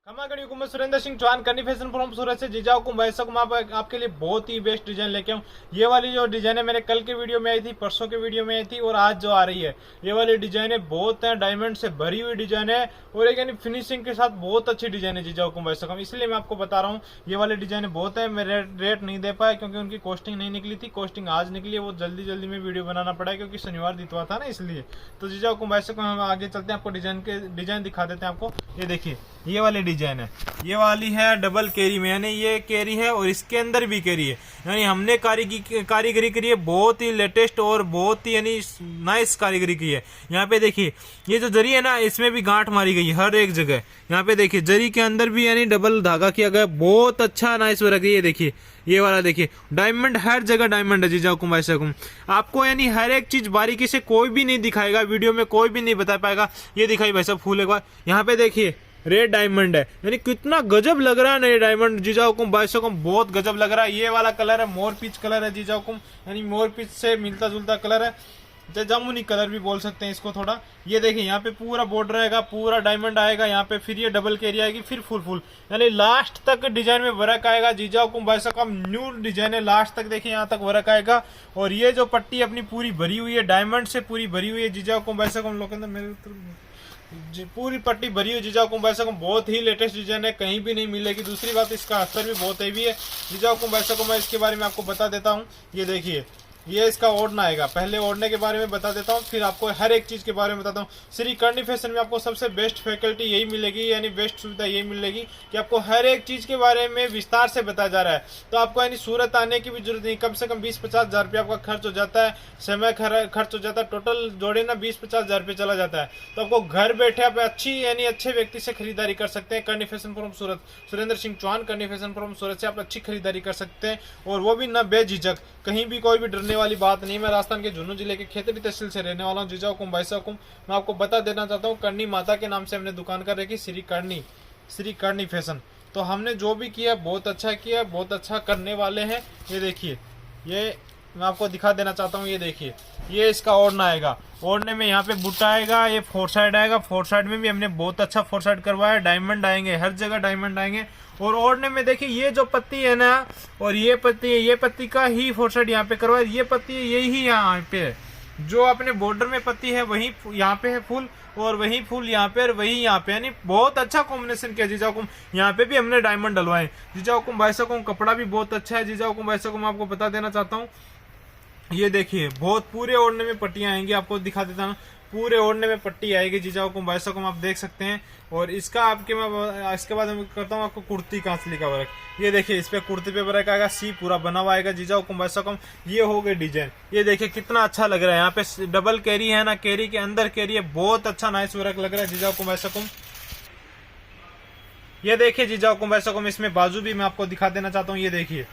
खमागढ़ी हुकूमत सुरेंद्र सिंह चौहान करनी fashion from सूरत से जीजा हुकुम भाई साहब आपके लिए बहुत ही बेस्ट डिजाइन लेके आऊँ। ये वाली जो डिजाइन है मैंने कल के वीडियो में आई थी, परसों के वीडियो में आई थी और आज जो आ रही है ये वाली डिजाइन है बहुत है डायमंड से भरी हुई डिजाइन है और एक यानी फिनिशिंग के साथ बहुत अच्छी डिजाइन है जीजा हुकुम भाई साहब। इसलिए मैं आपको बता रहा हूँ ये वाली डिजाइन बहुत है। मैं रेट नहीं दे पाया क्योंकि उनकी कॉस्टिंग नहीं निकली थी, कॉस्टिंग आज निकली है। वो जल्दी में वीडियो बनाना पड़ा है क्योंकि शनिवार दितवा था ना, इसलिए। तो जीजा हुकुम भाई साहब हम आगे चलते हैं, आपको डिजाइन दिखा देते हैं आपको। ये देखिए ये वाली डिजाइन है, ये वाली है डबल कैरी में, यानी ये कैरी है और इसके अंदर भी कैरी है। यानी हमने कारीगरी करी है बहुत ही लेटेस्ट और बहुत ही यानी नाइस कारीगरी की है। यहाँ पे देखिए ये जो जरी है ना, इसमें भी गांठ मारी गई हर एक जगह। यहाँ पे देखिए जरी के अंदर भी यानी डबल धागा किया गया, बहुत अच्छा नाइस वर्क है। ये देखिए ये वाला देखिए डायमंड, हर जगह डायमंड है जीजा हुकुम भाई साहब। आपको यानी हर एक चीज बारीकी से कोई भी नहीं दिखाएगा, वीडियो में कोई भी नहीं बता पाएगा। ये दिखाई भाई साहब फूल एक बार, यहाँ पे देखिए रेड डायमंड है, यानी कितना गजब लग रहा है ना ये डायमंड जीजा हुकुम भाई साहब, बहुत गजब लग रहा है। ये वाला कलर है मोर पीच कलर है जीजा हुकुम, यानी मोर पीच से मिलता जुलता कलर है, जामुनी कलर भी बोल सकते हैं इसको थोड़ा। ये देखिए यहाँ पे पूरा बॉर्डर आएगा, पूरा डायमंड आएगा यहाँ पे, फिर ये डबल कैरी आएगी, फिर फुल यानी लास्ट तक डिजाइन में वर्क आएगा जीजा हुकुम भाई साहब। न्यू डिजाइन है, लास्ट तक देखिए यहाँ तक वर्क आएगा। और ये जो पट्टी अपनी पूरी भरी हुई है, डायमंड से पूरी भरी हुई है जीजा हुकुम भाई साहब। हम लोग के अंदर मेरे पूरी पट्टी भरी हुई जीजा हुकुम भाई साहब, बहुत ही लेटेस्ट डिजाइन है, कहीं भी नहीं मिलेगी। दूसरी बात इसका अस्तर भी बहुत हैवी है जीजा हुकुम भाई साहब। मैं इसके बारे में आपको बता देता हूँ। ये देखिए ये इसका ओढ़ना आएगा, पहले ओढ़ने के बारे में बता देता हूँ, फिर आपको हर एक चीज के बारे में बताता हूँ। श्री करनी फैशन में आपको सबसे बेस्ट फैकल्टी यही मिलेगी, यानी बेस्ट सुविधा यही मिलेगी कि आपको हर एक चीज के बारे में विस्तार से बताया जा रहा है। तो आपको यानी सूरत आने की भी जरूरत नहीं, कम से कम 20-50 हजार रुपये आपका खर्च हो जाता है, समय खर्च हो जाता है, टोटल जोड़े ना 20-50 हजार रुपये चला जाता है। तो आपको घर बैठे आप अच्छी यानी अच्छे व्यक्ति से खरीदारी कर सकते हैं। करनी फैशन फ्रॉम सूरत, सुरेंद्र सिंह चौहान करनी फैशन फ्रॉम सूरत से आप अच्छी खरीदारी कर सकते हैं, और वो भी न बेझिझक, कहीं भी कोई भी डरने वाली बात नहीं। मैं राजस्थान के झुंझुनू जिले के खेतड़ी तहसील से रहने वाला हूँ जीजा हुकुम भाई साहब। मैं आपको बता देना चाहता हूँ, करनी माता के नाम से हमने दुकान कर रखी, श्री करनी फैशन। तो हमने जो भी किया बहुत अच्छा किया, बहुत अच्छा करने वाले हैं। ये देखिए ये मैं आपको दिखा देना चाहता हूँ। ये देखिए ये इसका ओढ़ना आएगा, ओढ़ने में यहाँ पे बुट्टा आएगा, ये फोर साइड आएगा, फोर साइड में भी हमने बहुत अच्छा फोर साइड करवाया, डायमंड आएंगे हर जगह डायमंड आएंगे। और ओढ़ने में देखिए ये जो पत्ती है ना, और ये पत्ती का ही फोर साइड यहाँ पे करवाया, ये पत्ती यही यहाँ पे है। जो अपने बॉर्डर में पत्ती है वही यहाँ पे है फूल, और वही फूल यहाँ पे और वही यहाँ पे, यानी बहुत अच्छा कॉम्बिनेशन किया जीजा हुकुम। यहाँ पे भी हमने डायमंड डलवाए जीजा हुकुम भाई साहब। कपड़ा भी बहुत अच्छा है जीजा हुकुम भाई साहब, मैं आपको बता देना चाहता हूँ। ये देखिए बहुत पूरे ओढ़ने में पट्टियां आएंगी, आपको दिखा देता हूँ, पूरे ओढ़ने में पट्टी आएगी जीजा हुकुम भाई साहब, आप देख सकते हैं। और इसका मैं इसके बाद मैं करता हूँ आपको कुर्ती का असली का वर्क। ये देखिए इस पे कुर्ती पे वर्क आएगा, सी पूरा बना हुआ आएगा जीजा हुकुम भाई साहब। ये हो गई डिजाइन, ये देखिए कितना अच्छा लग रहा है। यहाँ पे डबल कैरी है ना, कैरी के अंदर कैरी है, बहुत अच्छा नाइस वर्क लग रहा है जीजा हुकुम भाई साहब। ये देखिए जीजा हुकुम भाई साहब, इसमें बाजू भी मैं आपको दिखा देना चाहता हूँ। ये देखिए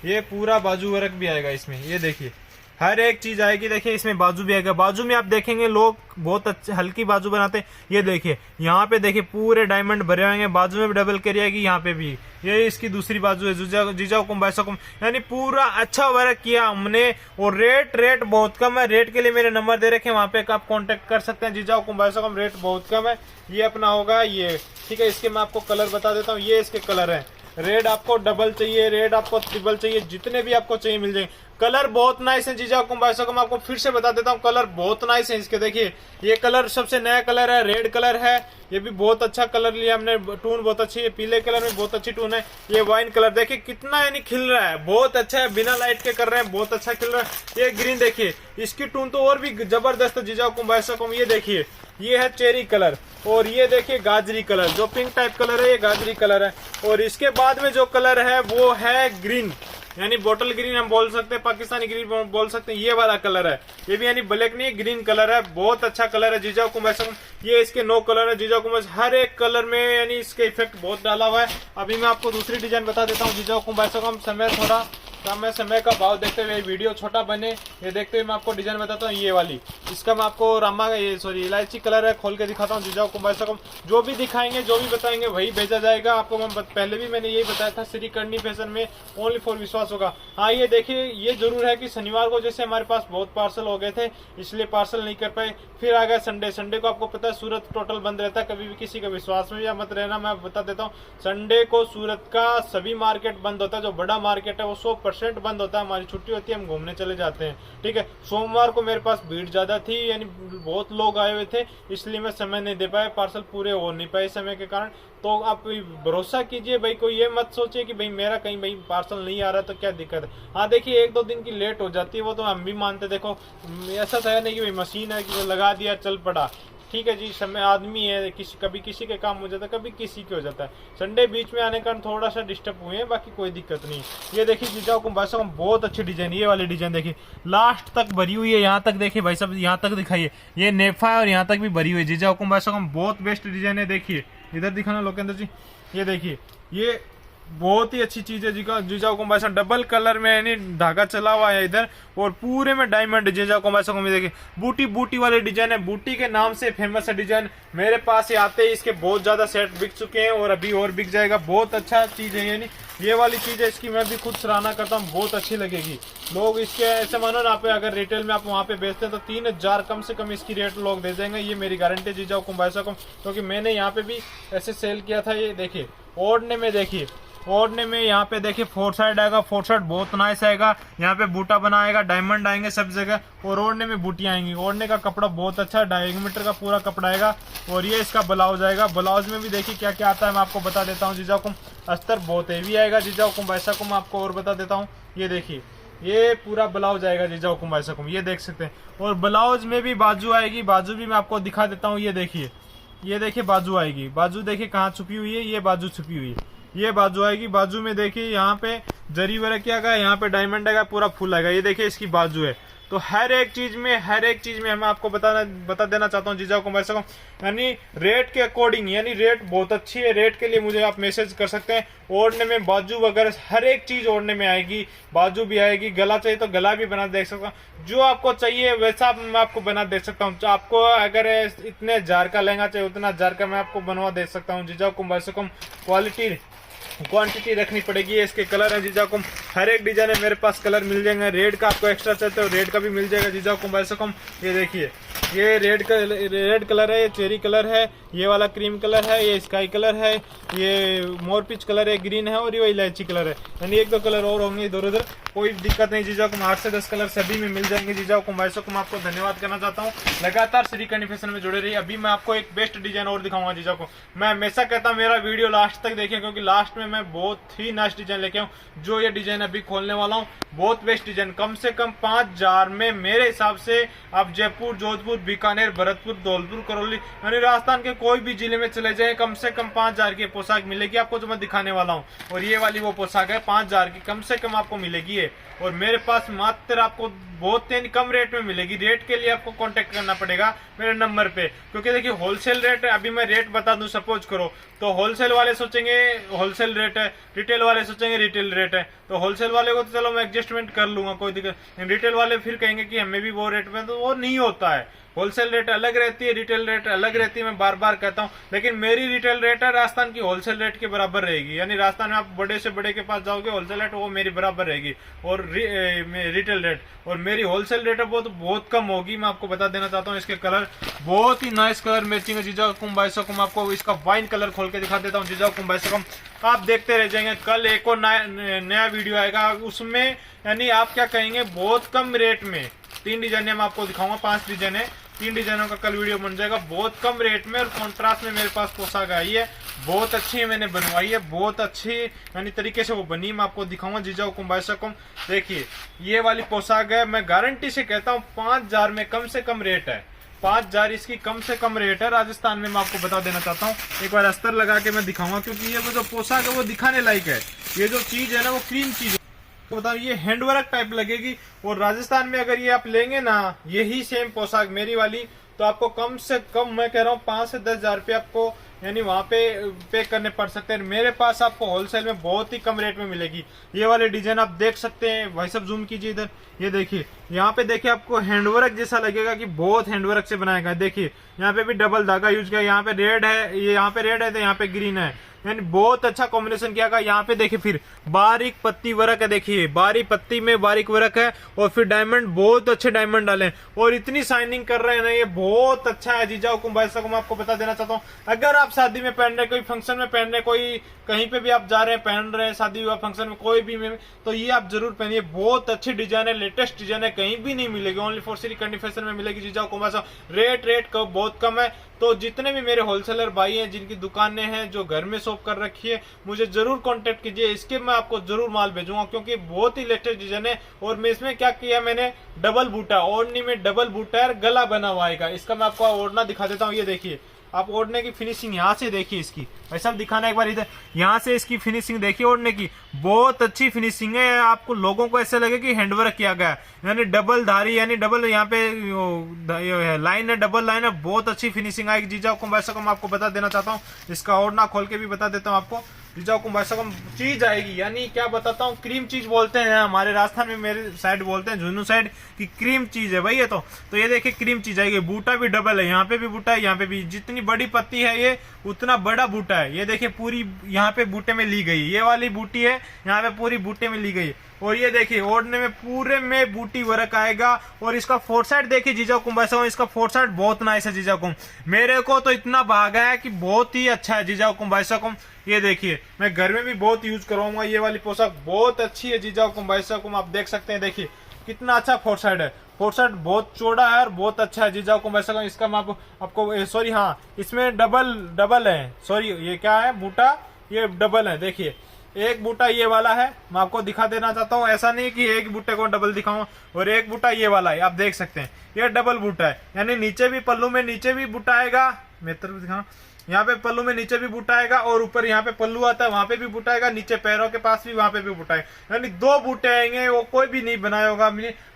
ये पूरा बाजू वर्क भी आएगा इसमें, ये देखिए हर एक चीज आएगी। देखिए इसमें बाजू भी आएगा, बाजू में आप देखेंगे लोग बहुत अच्छे हल्की बाजू बनाते हैं। ये देखिए यहाँ पे देखिए पूरे डायमंड भरे होंगे, बाजू में भी डबल कैरी आएगी, यहाँ पे भी। ये इसकी दूसरी बाजू है जीजा हुकुम भाई साहब, यानी पूरा अच्छा वर्क किया हमने। और रेट बहुत कम है, रेट के लिए मेरे नंबर दे रखे हैं, वहाँ पे आप कॉन्टेक्ट कर सकते हैं जीजा हुकुम भाई साहब। रेट बहुत कम है, ये अपना होगा ये, ठीक है। इसके मैं आपको कलर बता देता हूँ, ये इसके कलर है। रेड आपको डबल चाहिए, रेड आपको ट्रिपल चाहिए, जितने भी आपको चाहिए मिल जाएंगे। कलर बहुत नाइस है जीजा हुकुम भाई साहब, मैं आपको फिर से बता देता हूँ, कलर बहुत नाइस है इसके। देखिए ये कलर सबसे नया कलर है, रेड कलर है, ये भी बहुत अच्छा कलर लिया हमने, टून बहुत अच्छी है। पीले कलर में बहुत अच्छी टून है। ये वाइन कलर देखिए कितना यानी खिल रहा है, बहुत अच्छा है, बिना लाइट के कर रहे हैं, बहुत अच्छा खिल रहा है। ये ग्रीन देखिए, इसकी टून तो और भी जबरदस्त है जीजा हुकुम भाई साहब। ये देखिए ये है चेरी कलर, और ये देखिए गाजरी कलर, जो पिंक टाइप कलर है ये गाजरी कलर है। और इसके बाद में जो कलर है वो है ग्रीन, यानी बोतल ग्रीन हम बोल सकते हैं, पाकिस्तानी ग्रीन बोल सकते हैं। ये वाला कलर है, ये भी यानी ब्लैक नहीं ग्रीन कलर है, बहुत अच्छा कलर है जीजा हुकुम भाई साहब। ये इसके 9 कलर है जीजा हुकुम भाई, हर एक कलर में यानी इसके इफेक्ट बहुत डाला हुआ है। अभी मैं आपको दूसरी डिजाइन बता देता हूँ जीजा हुकुम भाई साहब, समय थोड़ा मैं समय का भाव देखते हुए वीडियो छोटा बने ये देखते हुए मैं आपको डिजाइन बताता हूँ। ये वाली इसका मैं आपको रामा ये सॉरी इलायची कलर है, खोल के दिखाता हूँ जीजाओ को भाई साहब। जो भी दिखाएंगे जो भी बताएंगे वही भेजा जाएगा आपको। मैं पहले भी मैंने यही बताया था, श्री करनी फैशन में ओनली फॉर विश्वास होगा। हाँ ये देखिए, ये जरूर है कि शनिवार को जैसे हमारे पास बहुत पार्सल हो गए थे इसलिए पार्सल नहीं कर पाए। फिर आ गया संडे को आपको पता है सूरत टोटल बंद रहता है, कभी भी किसी का विश्वास में या मत रहना। मैं बता देता हूँ, संडे को सूरत का सभी मार्केट बंद होता है। जो बड़ा मार्केट है वो 100% बंद होता है। हमारी छुट्टी होती है, हम घूमने चले जाते हैं, ठीक है। सोमवार को मेरे पास भीड़ ज्यादा थी, यानी बहुत लोग आए हुए थे, इसलिए मैं समय नहीं दे पाया, पार्सल पूरे हो नहीं पाए समय के कारण। तो आप भरोसा कीजिए भाई, कोई ये मत सोचिए कि भाई मेरा कहीं भाई पार्सल नहीं आ रहा तो क्या दिक्कत है। हाँ देखिए, 1-2 दिन की लेट हो जाती है वो तो हम भी मानते। देखो ऐसा तो है नहीं कि भाई मशीन है कि लगा दिया चल पड़ा, ठीक है जी। समय आदमी है, कभी किसी के काम हो जाता है, कभी किसी के हो जाता है। संडे बीच में आने का थोड़ा सा डिस्टर्ब हुए हैं, बाकी कोई दिक्कत नहीं। ये देखिए जीजाओ को भाई साहब बहुत अच्छी डिजाइन, ये वाली डिजाइन देखिए लास्ट तक भरी हुई है। यहाँ तक देखिए भाई साहब, यहाँ तक दिखाइए, ये नेफा है और यहाँ तक भी भरी हुई है। जीजाओ को भाई साहब बहुत बेस्ट डिजाइन है। देखिए इधर दिखाना लोकेंद्र जी, ये देखिए ये बहुत ही अच्छी चीज है जीजाओ को डबल कलर में यानी धागा चला हुआ है इधर, और पूरे में डायमंड जीजाओ को देखिए बूटी बूटी वाले डिजाइन है। बूटी के नाम से फेमस है डिजाइन। मेरे पास ये आते ही इसके बहुत ज्यादा सेट बिक चुके हैं और अभी और बिक जाएगा। बहुत अच्छा चीज है, यानी ये वाली चीज है इसकी मैं भी खुद सराहना करता हूँ, बहुत अच्छी लगेगी। लोग इसके ऐसे मानो ना, आप अगर रिटेल में आप वहाँ पे बेचते हैं तो 3000 कम से कम इसकी रेट लोग दे देंगे। ये मेरी गारंटी जीजाओ को क्योंकि मैंने यहाँ पे भी ऐसे सेल किया था। ये देखिए ओढ़ने में, देखिए ओढ़ने में यहाँ पे देखिए 4 साइड आएगा, 4 साइड बहुत नाइस आएगा। यहाँ पे बूटा बनाएगा, डायमंड आएंगे सब जगह, और ओढ़ने में बूटियां आएंगी। ओढ़ने का कपड़ा बहुत अच्छा है, 2.5 मीटर का पूरा कपड़ा आएगा। और ये इसका ब्लाउज आएगा। ब्लाउज में भी देखिए क्या क्या आता है, मैं आपको बता देता हूँ जीजाओ को। अस्तर बहुत हेवी आएगा जीजाओ को वैसा को मैं आपको और बता देता हूँ। ये देखिए ये पूरा ब्लाउज आएगा जीजाओ को वैसा को, ये देख सकते हैं। और ब्लाउज में भी बाजू आएगी, बाजू भी मैं आपको दिखा देता हूँ। ये देखिए बाजू आएगी। बाजू देखिए कहाँ छुपी हुई है, ये बाजू छुपी हुई है, ये बाजू आएगी। बाजू में देखिए यहाँ पे जरी वर्क किया गया, यहाँ पे डायमंड आएगा, पूरा फुल आएगा। ये देखिए इसकी बाजू है। तो हर एक चीज में मैं आपको बता देना चाहता हूँ जीजाओ को वैसा को, यानी रेट के अकॉर्डिंग, यानी रेट बहुत अच्छी है। रेट के लिए मुझे आप मैसेज कर सकते हैं। ओढ़ने में बाजू वगैरह हर एक चीज ओढ़ने में आएगी, बाजू भी आएगी। गला चाहिए तो गला भी बना दे सकता हूँ, जो आपको चाहिए वैसा मैं आपको बना दे सकता हूँ। आपको अगर इतने 1000 का लहंगा चाहिए उतना 1000 का मैं आपको बनवा दे सकता हूँ जीजाओ को वैसा को। क्वांटिटी रखनी पड़ेगी। इसके कलर है जीजाओ को, हर एक डिजाइन है मेरे पास कलर मिल जाएंगे। रेड का आपको एक्स्ट्रा चाहते हो रेड का भी मिल जाएगा जीजाओ को वैसा को। ये देखिए ये रेड कलर है, ये चेरी कलर है, ये वाला क्रीम कलर है, ये स्काई कलर है, ये मोरपिच कलर है, ग्रीन है, और ये इलायची कलर है। यानी 1-2 कलर और होंगे इधर उधर, कोई दिक्कत नहीं जीजाओ को। 8 से 10 कलर सभी में मिल जाएंगे जीजाओ को वैसा को। मैं आपको धन्यवाद करना चाहता हूँ, लगातार श्री करनी फैशन में जुड़े रहिए। अभी मैं आपको एक बेस्ट डिजाइन और दिखाऊंगा जीजाओ को। मैं हमेशा कहता हूँ मेरा वीडियो लास्ट तक देखें, क्योंकि लास्ट में मैं बहुत ही नाइस डिजाइन लेके आऊँ। जो ये डिजाइन अभी खोलने वाला हूँ बहुत बेस्ट डिजाइन, कम से कम 5000 में मेरे हिसाब से आप जयपुर, जोधपुर, बीकानेर, भरतपुर, धौलपुर, करौली यानी राजस्थान के कोई भी जिले में चले जाए कम से कम 5000 की पोशाक मिलेगी आपको, जो मैं दिखाने वाला हूँ। और ये वाली वो पोशाक है 5000 की कम से कम आपको मिलेगी है। और मेरे पास मात्र आपको बहुत कम रेट में मिलेगी। रेट के लिए आपको कांटेक्ट करना पड़ेगा मेरे नंबर पे, क्योंकि देखिए होलसेल रेट है। अभी मैं रेट बता दूं सपोज करो तो होलसेल वाले सोचेंगे होलसेल रेट है, रिटेल वाले सोचेंगे रिटेल रेट है। तो होलसेल वाले को तो चलो मैं एडजस्टमेंट कर लूंगा, कोई दिक्कत। रिटेल वाले फिर कहेंगे कि हमें भी वो रेट में, तो वो नहीं होता है। होलसेल रेट अलग रहती है, रिटेल रेट अलग रहती है, मैं बार बार कहता हूँ। लेकिन मेरी रिटेल रेट है राजस्थान की होलसेल रेट के बराबर रहेगी। यानी राजस्थान में आप बड़े से बड़े के पास जाओगे होलसेल रेट वो मेरी बराबर रहेगी, और रिटेल रेट और मेरी होलसेल रेट है वो तो बहुत कम होगी। मैं आपको बता देना चाहता हूँ। इसके कलर बहुत ही नाइस कलर मैचिंग है जीजा कुंभ। आपको इसका वाइन कलर खोल के दिखा देता हूँ जीजा कुंभ। आप देखते रह जाएंगे। कल एक और नया वीडियो आएगा, उसमें यानी आप क्या कहेंगे बहुत कम रेट में 3 डिजाइन मैं आपको दिखाऊंगा। 5 डिजाइन है, 3 डिजाइनों का कल वीडियो बन जाएगा बहुत कम रेट में। और कॉन्ट्रास्ट में मेरे पास पोशाक आई है, बहुत अच्छी है, मैंने बनवाई है, बहुत अच्छी यानी तरीके से वो बनी। मैं आपको दिखाऊंगा जीजा कुंभ। देखिए ये वाली पोशाक है, मैं गारंटी से कहता हूँ 5000 में कम से कम रेट है। 5000 इसकी कम से कम रेट है राजस्थान में। मैं आपको बता देना चाहता हूँ, एक बार अस्तर लगा के मैं दिखाऊंगा, क्योंकि ये वो जो पोशाक है वो दिखाने लायक है। ये जो चीज है ना वो क्रीम चीज है, तो बताओ ये हैंडवर्क टाइप लगेगी। और राजस्थान में अगर ये आप लेंगे ना यही सेम पोशाक मेरी वाली, तो आपको कम से कम मैं कह रहा हूँ 5 से 10 हजार रुपये आपको यानी वहाँ पे करने पड़ सकते हैं। मेरे पास आपको होलसेल में बहुत ही कम रेट में मिलेगी। ये वाले डिजाइन आप देख सकते हैं। भाई साहब जूम कीजिए इधर, ये देखिए यहाँ पे देखिए आपको हैंडवर्क जैसा लगेगा कि बहुत हैंडवर्क से बनाया गया। देखिए यहाँ पे भी डबल धागा यूज किया, यहाँ पे रेड है, ये यहाँ पे रेड है तो यहाँ पे ग्रीन है, यानी बहुत अच्छा कॉम्बिनेशन किया गया। यहाँ पे देखिए फिर बारीक पत्ती वर्क है, देखिए बारीक पत्ती में बारीक वर्क है, और फिर डायमंड, बहुत अच्छे डायमंड डाले और इतनी शाइनिंग कर रहे हैं ना, ये बहुत अच्छा है जीजा हुकुम भाई साहब। मैं आपको बता देना चाहता हूँ, अगर आप शादी में पहन रहे, कोई फंक्शन में पहन रहे, कोई कहीं पे भी आप जा रहे हैं पहन रहे हैं, शादी विवाह फंक्शन में कोई भी में, तो ये आप जरूर पहनिए। बहुत अच्छी डिजाइन है, लेटेस्ट डिजाइन है, कहीं भी नहीं मिलेगी, only for Shri Kandi fashion में मिलेगी जीजा हुकुम भाई साहब। रेट बहुत कम है। तो जितने भी मेरे होलसेलर भाई हैं जिनकी दुकानें हैं, जो घर में शॉप कर रखी है, मुझे जरूर कांटेक्ट कीजिए, इसके मैं आपको जरूर माल भेजूंगा, क्योंकि बहुत ही लेटेस्ट डिजाइन है। और मैं इसमें क्या किया, मैंने डबल बूटा, ओढ़नी में डबल बूटा है, गला बना हुआ है। इसका मैं आपको ओढ़ना दिखा देता हूँ। ये देखिए आप ओढ़ने की फिनिशिंग यहाँ से देखिए, इसकी भाई साहब दिखाना एक बार इधर, यहाँ से इसकी फिनिशिंग देखिए ओढ़ने की, बहुत अच्छी फिनिशिंग है। आपको लोगों को ऐसा लगे कि हैंडवर्क किया गया है, यानी डबल धारी, यानी डबल यहाँ पे लाइन है, डबल लाइन है, बहुत अच्छी फिनिशिंग आएगी जीजा हुकुम भाई साहब। मैं आपको बता देना चाहता हूँ, इसका ओढ़ना खोल के भी बता देता हूँ आपको। जीजा हुकुम भाई साहब चीज आएगी, यानी क्या बताता हूँ, क्रीम चीज बोलते हैं हमारे राजस्थान में, मेरे साइड बोलते हैं झुंझुनू साइड की क्रीम चीज है भाई ये तो ये देखिए क्रीम चीज आएगी। बूटा भी डबल है, यहाँ पे भी बूटा है, यहाँ पे भी, जितनी बड़ी पत्ती है ये उतना बड़ा बूटा है। ये देखिए पूरी यहाँ पे बूटे में ली गई, ये वाली बूटी है यहाँ पे पूरी बूटे में ली गई। और ये देखिए ओढ़ने में पूरे में बूटी वर्क आएगा। और इसका फोर साइड देखिए जीजा हुकुम भाई साहब, इसका फोर साइड बहुत नाइस है जीजा हुकुम, मेरे को तो इतना भागा है कि बहुत ही अच्छा है जीजा हुकुम भाई साहब। ये देखिए मैं घर में भी बहुत यूज करवाऊंगा, ये वाली पोशाक बहुत अच्छी है जीजा हुकुम भाई साहब। आप देख सकते हैं, देखिए कितना अच्छा फोर साइड है, फोर साइड बहुत चौड़ा है और बहुत अच्छा है जीजा हुकुम भाई साहब। इसका मैं आपको सॉरी, हाँ इसमें डबल है, सॉरी ये क्या है, बूटा ये डबल है। देखिए एक बूटा ये वाला है, मैं आपको दिखा देना चाहता हूँ, ऐसा नहीं कि एक बूटे को डबल दिखाऊं, और एक बूटा ये वाला है, आप देख सकते हैं ये डबल बूटा है, यानी नीचे भी पल्लू में नीचे भी बूटा आएगा, मैं तरफ दिखाऊं, यहाँ पे पल्लू में नीचे भी बूटा आएगा, और ऊपर यहाँ पे पल्लू आता है वहां पे भी बूटा आएगा, नीचे पैरों के पास भी वहां पे भी बूटा है, यानी दो बूटे आएंगे, वो कोई भी नहीं बनाया होगा,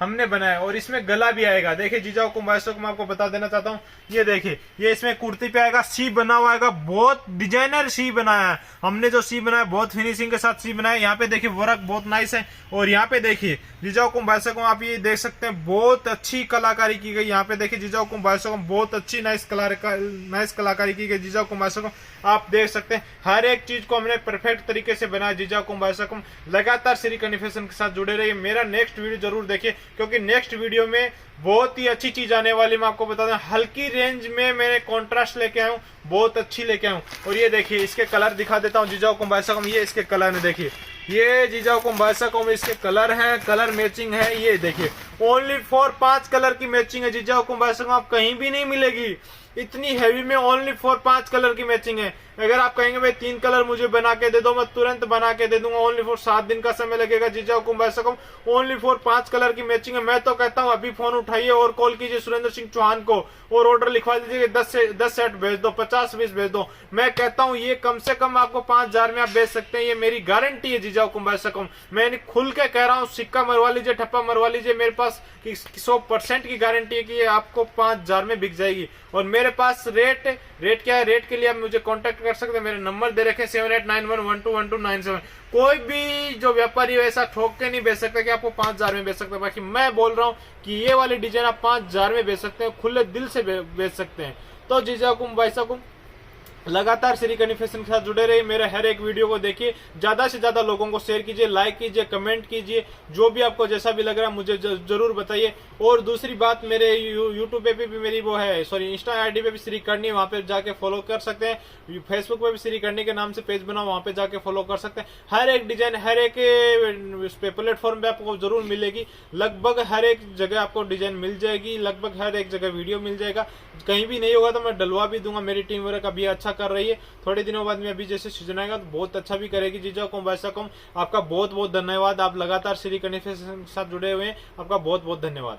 हमने बनाया। और इसमें गला भी आएगा, देखिए जीजा हुकुम भाई साहब, मैं आपको बता देना चाहता हूँ, ये देखिए ये इसमें कुर्ती पे आएगा, सी बना हुआ आएगा, बहुत डिजाइनर सी बनाया है हमने, जो सी बनाया बहुत फिनिशिंग के साथ सी बनाया। यहाँ पे देखिए वर्क बहुत नाइस है, और यहाँ पे देखिए जीजा हुकुम भाई साहब आप ये देख सकते हैं, बहुत अच्छी कलाकारी की गई। यहाँ पे देखिए जीजा हुकुम भाई साहब बहुत अच्छी नाइस कलाकारी की गई जीजा हुकुम भाई साहब, आप देख सकते हैं हर एक चीज को हमने परफेक्ट तरीके से बनाया जीजा हुकुम भाई साहब। लगातार श्री कंडी फैशन के साथ जुड़े रहिए, मेरा नेक्स्ट वीडियो जरूर देखिए, क्योंकि नेक्स्ट वीडियो में बहुत ही अच्छी चीज आने वाली। मैं आपको बता दूं, हल्की रेंज में मैंने कॉन्ट्रास्ट लेके आया हूँ, बहुत अच्छी लेके आया हूँ। और ये देखिए इसके कलर दिखा देता हूँ जीजा हुकुम भाई साहब, ये इसके कलर में देखिए, ये जीजा हुकुम भाई साहब इसके कलर है, कलर मैचिंग है। ये देखिए ओनली फॉर 5 कलर की मैचिंग है जीजा हुकुम भाई साहब, आप कहीं भी नहीं मिलेगी इतनी हैवी में, ओनली फॉर 5 कलर की मैचिंग है। अगर आप कहेंगे भाई 3 कलर मुझे बना के दे दो, मैं तुरंत बना के दे दूंगा, ओनली फॉर 7 दिन का समय लगेगा जीजा हुकुम भाई साहब। ओनली फॉर 5 कलर की मैचिंग है। मैं तो कहता हूं अभी फोन उठाइए और कॉल कीजिए सुरेंद्र सिंह चौहान को, और ऑर्डर लिखवा दीजिए, 10 सेट भेज दो, 50 पीस भेज दो। मैं कहता हूं ये कम से कम आपको 5000 में आप बेच सकते हैं, ये मेरी गारंटी है जीजा हुकुम भाई साहब। मैं खुल के कह रहा हूँ, सिक्का मरवा लीजिए, ठप्पा मरवा लीजिए, मेरे पास 100% की गारंटी है कि ये आपको 5000 में बिक जाएगी। और मेरे पास रेट क्या है, रेट के लिए आप मुझे कांटेक्ट कर सकते हैं, मेरे नंबर दे रखे 7891121297। कोई भी जो व्यापारी ऐसा ठोक के नहीं बेच सकता कि आपको 5000 में बेच सकते हैं। बाकी मैं बोल रहा हूँ कि ये वाली डिजाइन आप 5000 में बेच सकते हैं, खुले दिल से बेच सकते हैं। तो जीजा हुकुम भाई साहब लगातार श्री कंडी फैशन के साथ जुड़े रहिए, मेरे हर एक वीडियो को देखिए, ज्यादा से ज्यादा लोगों को शेयर कीजिए, लाइक कीजिए, कमेंट कीजिए, जो भी आपको जैसा भी लग रहा है मुझे जरूर बताइए। और दूसरी बात, मेरे यूट्यूब पे भी मेरी वो है, सॉरी इंस्टा आईडी पे भी श्री कंडी, वहां पे जाके फॉलो कर सकते हैं। फेसबुक पे भी श्री कंडी के नाम से पेज बनाओ, वहां पे जाके फॉलो कर सकते हैं। हर एक डिजाइन हर एक प्लेटफॉर्म पे आपको जरूर मिलेगी, लगभग हर एक जगह आपको डिजाइन मिल जाएगी, लगभग हर एक जगह वीडियो मिल जाएगा। कहीं भी नहीं होगा तो मैं डलवा भी दूंगा, मेरी टीम वर्क अभी अच्छा कर रही है, थोड़े दिनों बाद में अभी जैसे सीजन आएगा तो बहुत अच्छा भी करेगी जीजा हुकुम भाई साहब। आपका बहुत बहुत धन्यवाद, आप लगातार श्री कंडी फैशन के साथ जुड़े हुए हैं, आपका बहुत बहुत धन्यवाद।